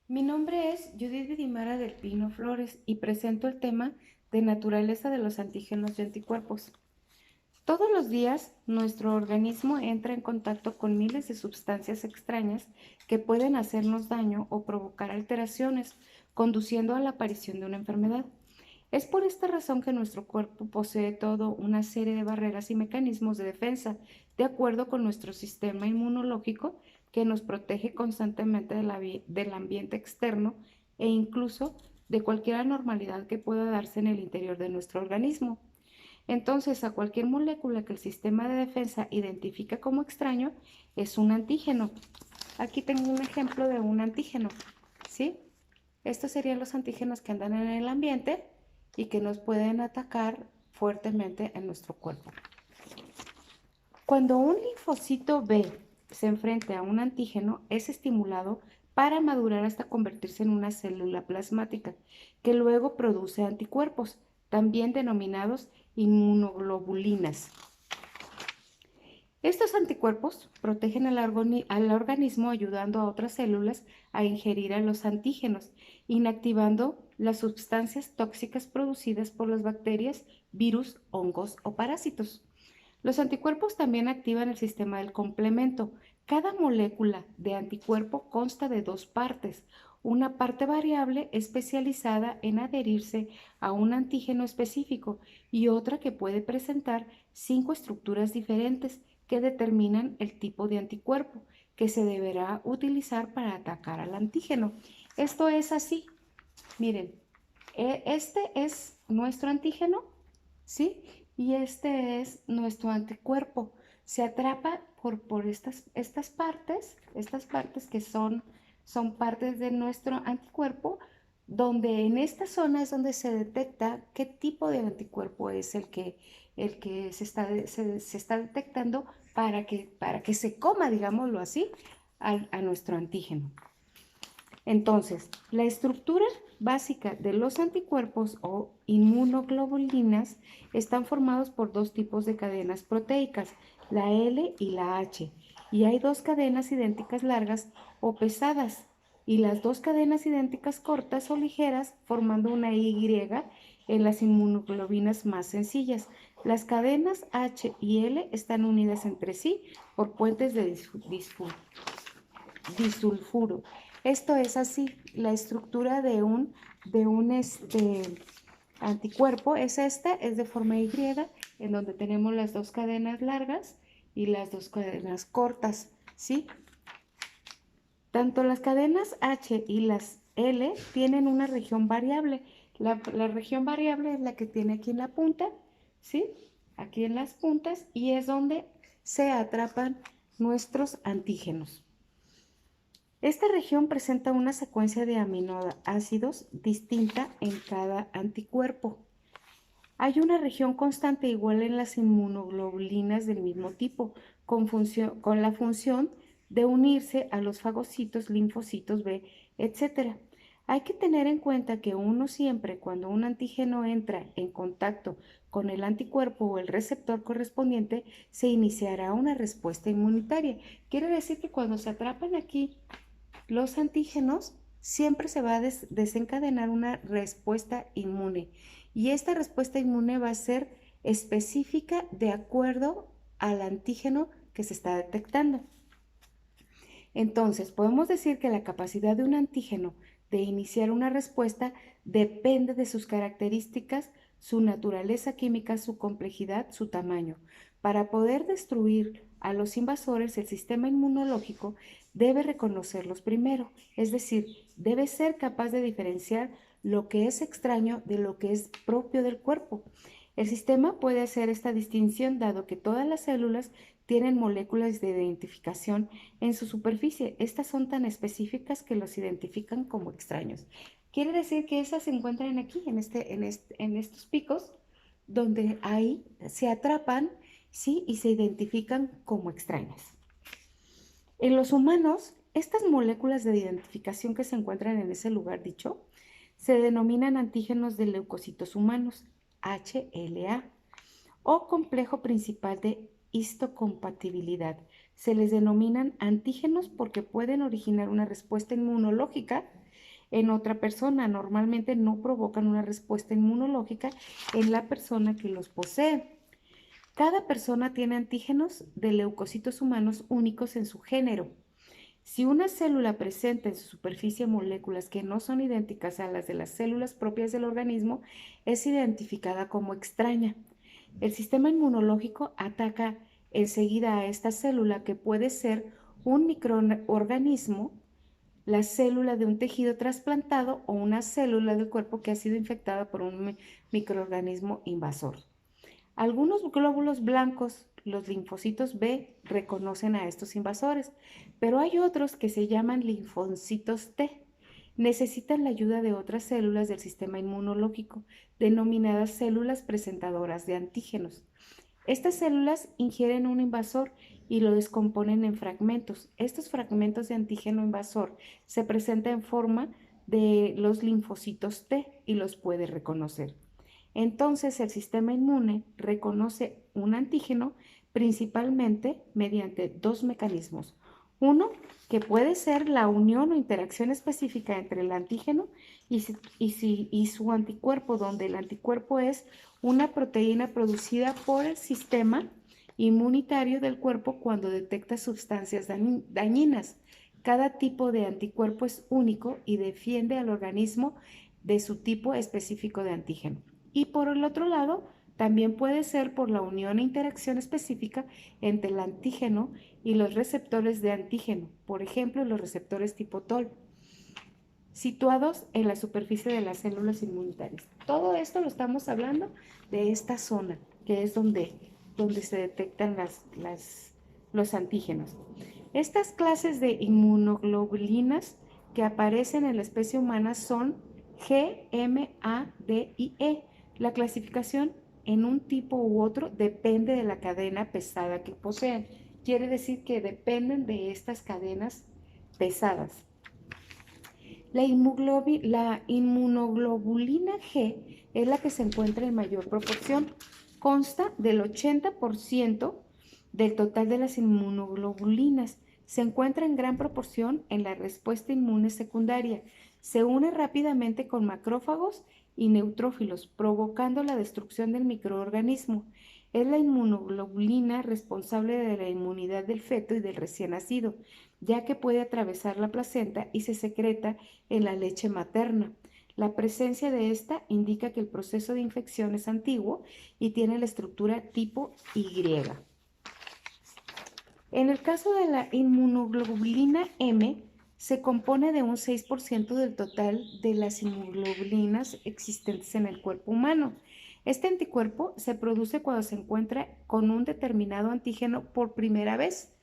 Mi nombre es Judith Vidimara del Pino Flores y presento el tema de naturaleza de los antígenos y anticuerpos. Todos los días nuestro organismo entra en contacto con miles de sustancias extrañas que pueden hacernos daño o provocar alteraciones, conduciendo a la aparición de una enfermedad. Es por esta razón que nuestro cuerpo posee toda una serie de barreras y mecanismos de defensa, de acuerdo con nuestro sistema inmunológico, que nos protege constantemente del ambiente externo e incluso de cualquier anormalidad que pueda darse en el interior de nuestro organismo. Entonces, a cualquier molécula que el sistema de defensa identifica como extraño es un antígeno. Aquí tengo un ejemplo de un antígeno, ¿sí? Estos serían los antígenos que andan en el ambiente y que nos pueden atacar fuertemente en nuestro cuerpo. Cuando un linfocito B se enfrenta a un antígeno, es estimulado para madurar hasta convertirse en una célula plasmática, que luego produce anticuerpos, también denominados inmunoglobulinas. Estos anticuerpos protegen al organismo ayudando a otras células a ingerir a los antígenos, inactivando las sustancias tóxicas producidas por las bacterias, virus, hongos o parásitos. Los anticuerpos también activan el sistema del complemento. Cada molécula de anticuerpo consta de dos partes, una parte variable especializada en adherirse a un antígeno específico y otra que puede presentar 5 estructuras diferentes que determinan el tipo de anticuerpo que se deberá utilizar para atacar al antígeno. Esto es así. Miren, este es nuestro antígeno, ¿sí? Y este es nuestro anticuerpo. Se atrapa por estas partes que son partes de nuestro anticuerpo, donde en esta zona es donde se detecta qué tipo de anticuerpo es el que se está detectando para que se coma, digámoslo así, a nuestro antígeno. Entonces, la estructura básica de los anticuerpos o inmunoglobulinas están formados por dos tipos de cadenas proteicas, la L y la H, y hay dos cadenas idénticas largas o pesadas, y las dos cadenas idénticas cortas o ligeras formando una Y en las inmunoglobinas más sencillas. Las cadenas H y L están unidas entre sí por puentes de disulfuro. Esto es así, la estructura de un anticuerpo es de forma Y, en donde tenemos las dos cadenas largas y las dos cadenas cortas, ¿sí? Tanto las cadenas H y las L tienen una región variable. La región variable es la que tiene aquí en la punta, ¿sí? Aquí en las puntas, y es donde se atrapan nuestros antígenos. Esta región presenta una secuencia de aminoácidos distinta en cada anticuerpo. Hay una región constante igual en las inmunoglobulinas del mismo tipo, con la función de unirse a los fagocitos, linfocitos B, etc. Hay que tener en cuenta que uno siempre, cuando un antígeno entra en contacto con el anticuerpo o el receptor correspondiente, se iniciará una respuesta inmunitaria. Quiere decir que cuando se atrapan aquí los antígenos, siempre se va a desencadenar una respuesta inmune. Y esta respuesta inmune va a ser específica de acuerdo al antígeno que se está detectando. Entonces, podemos decir que la capacidad de un antígeno de iniciar una respuesta depende de sus características, su naturaleza química, su complejidad, su tamaño. Para poder destruir a los invasores, el sistema inmunológico debe reconocerlos primero, es decir, debe ser capaz de diferenciar lo que es extraño de lo que es propio del cuerpo. El sistema puede hacer esta distinción dado que todas las células tienen moléculas de identificación en su superficie. Estas son tan específicas que los identifican como extraños. Quiere decir que esas se encuentran aquí, en estos picos, donde ahí se atrapan, ¿sí? Y se identifican como extrañas. En los humanos, estas moléculas de identificación que se encuentran en ese lugar dicho, se denominan antígenos de leucocitos humanos, HLA, o complejo principal de histocompatibilidad. Se les denominan antígenos porque pueden originar una respuesta inmunológica en otra persona. Normalmente no provocan una respuesta inmunológica en la persona que los posee. Cada persona tiene antígenos de leucocitos humanos únicos en su género. Si una célula presenta en su superficie moléculas que no son idénticas a las de las células propias del organismo, es identificada como extraña. El sistema inmunológico ataca enseguida a esta célula, que puede ser un microorganismo, la célula de un tejido trasplantado o una célula del cuerpo que ha sido infectada por un microorganismo invasor. Algunos glóbulos blancos, los linfocitos B, reconocen a estos invasores, pero hay otros que se llaman linfocitos T. Necesitan la ayuda de otras células del sistema inmunológico, denominadas células presentadoras de antígenos. Estas células ingieren un invasor y lo descomponen en fragmentos. Estos fragmentos de antígeno invasor se presentan en forma de los linfocitos T y los puede reconocer. Entonces el sistema inmune reconoce un antígeno principalmente mediante dos mecanismos. Uno, que puede ser la unión o interacción específica entre el antígeno y su anticuerpo, donde el anticuerpo es una proteína producida por el sistema inmunitario del cuerpo cuando detecta sustancias dañinas. Cada tipo de anticuerpo es único y defiende al organismo de su tipo específico de antígeno. Y por el otro lado, también puede ser por la unión e interacción específica entre el antígeno y los receptores de antígeno, por ejemplo, los receptores tipo TOL, situados en la superficie de las células inmunitarias. Todo esto lo estamos hablando de esta zona, que es donde se detectan los antígenos. Estas clases de inmunoglobulinas que aparecen en la especie humana son G, M, A, D y E. La clasificación en un tipo u otro depende de la cadena pesada que poseen. Quiere decir que dependen de estas cadenas pesadas. La inmunoglobulina G es la que se encuentra en mayor proporción. Consta del 80% del total de las inmunoglobulinas. Se encuentra en gran proporción en la respuesta inmune secundaria. Se une rápidamente con macrófagos y neutrófilos, provocando la destrucción del microorganismo. Es la inmunoglobulina responsable de la inmunidad del feto y del recién nacido, ya que puede atravesar la placenta y se secreta en la leche materna. La presencia de esta indica que el proceso de infección es antiguo y tiene la estructura tipo Y. En el caso de la inmunoglobulina M, se compone de un 6% del total de las inmunoglobulinas existentes en el cuerpo humano. Este anticuerpo se produce cuando se encuentra con un determinado antígeno por primera vez.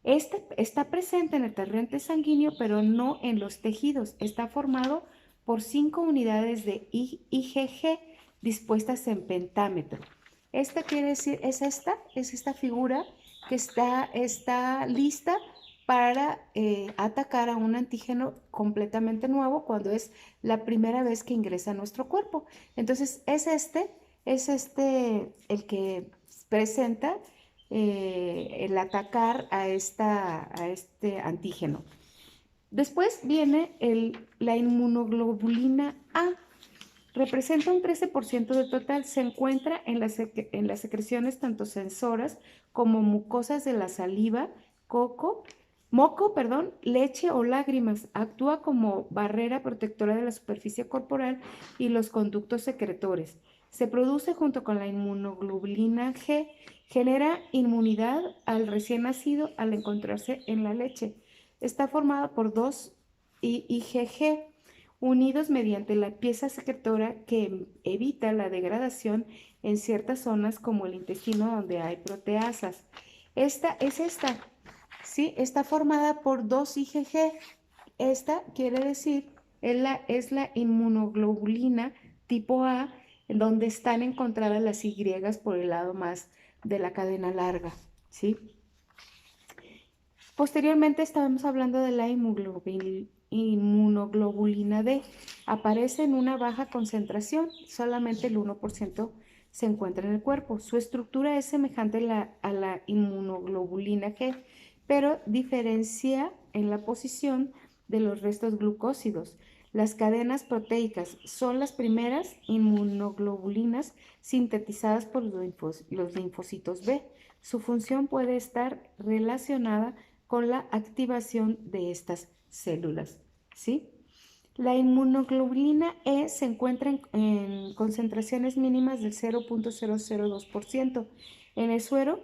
Este está presente en el torrente sanguíneo, pero no en los tejidos. Está formado por 5 unidades de IgG dispuestas en pentámetro. Esta quiere decir, es esta figura que está lista para atacar a un antígeno completamente nuevo cuando es la primera vez que ingresa a nuestro cuerpo. Entonces, es el que presenta el atacar a este antígeno. Después viene la inmunoglobulina A. Representa un 13% del total. Se encuentra en las secreciones tanto sensoras como mucosas de la saliva, moco, leche o lágrimas. Actúa como barrera protectora de la superficie corporal y los conductos secretores. Se produce junto con la inmunoglobulina G. Genera inmunidad al recién nacido al encontrarse en la leche. Está formada por dos IgG unidos mediante la pieza secretora que evita la degradación en ciertas zonas como el intestino donde hay proteasas. ¿Sí? Está formada por dos IgG. Esta quiere decir, es la inmunoglobulina tipo A, en donde están encontradas las Y por el lado más de la cadena larga, ¿sí? Posteriormente estábamos hablando de la inmunoglobulina D. Aparece en una baja concentración, solamente el 1% se encuentra en el cuerpo. Su estructura es semejante a la inmunoglobulina G, pero diferencia en la posición de los restos glucósidos. Las cadenas proteicas son las primeras inmunoglobulinas sintetizadas por los linfocitos B. Su función puede estar relacionada con la activación de estas células, ¿sí? La inmunoglobulina E se encuentra en concentraciones mínimas del 0.002% en el suero.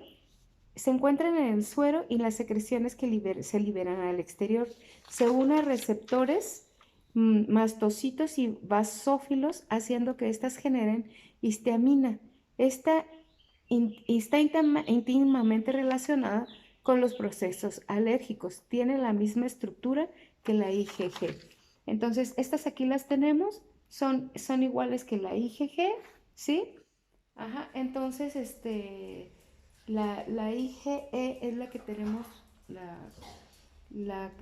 Se encuentran en el suero y las secreciones que se liberan al exterior. Se une a receptores mastocitos y basófilos, haciendo que éstas generen histamina. Esta está íntimamente relacionada con los procesos alérgicos. Tiene la misma estructura que la IgG. Entonces, estas aquí las tenemos, son iguales que la IgG, ¿sí? Ajá, entonces, la IgE es la que tenemos, la,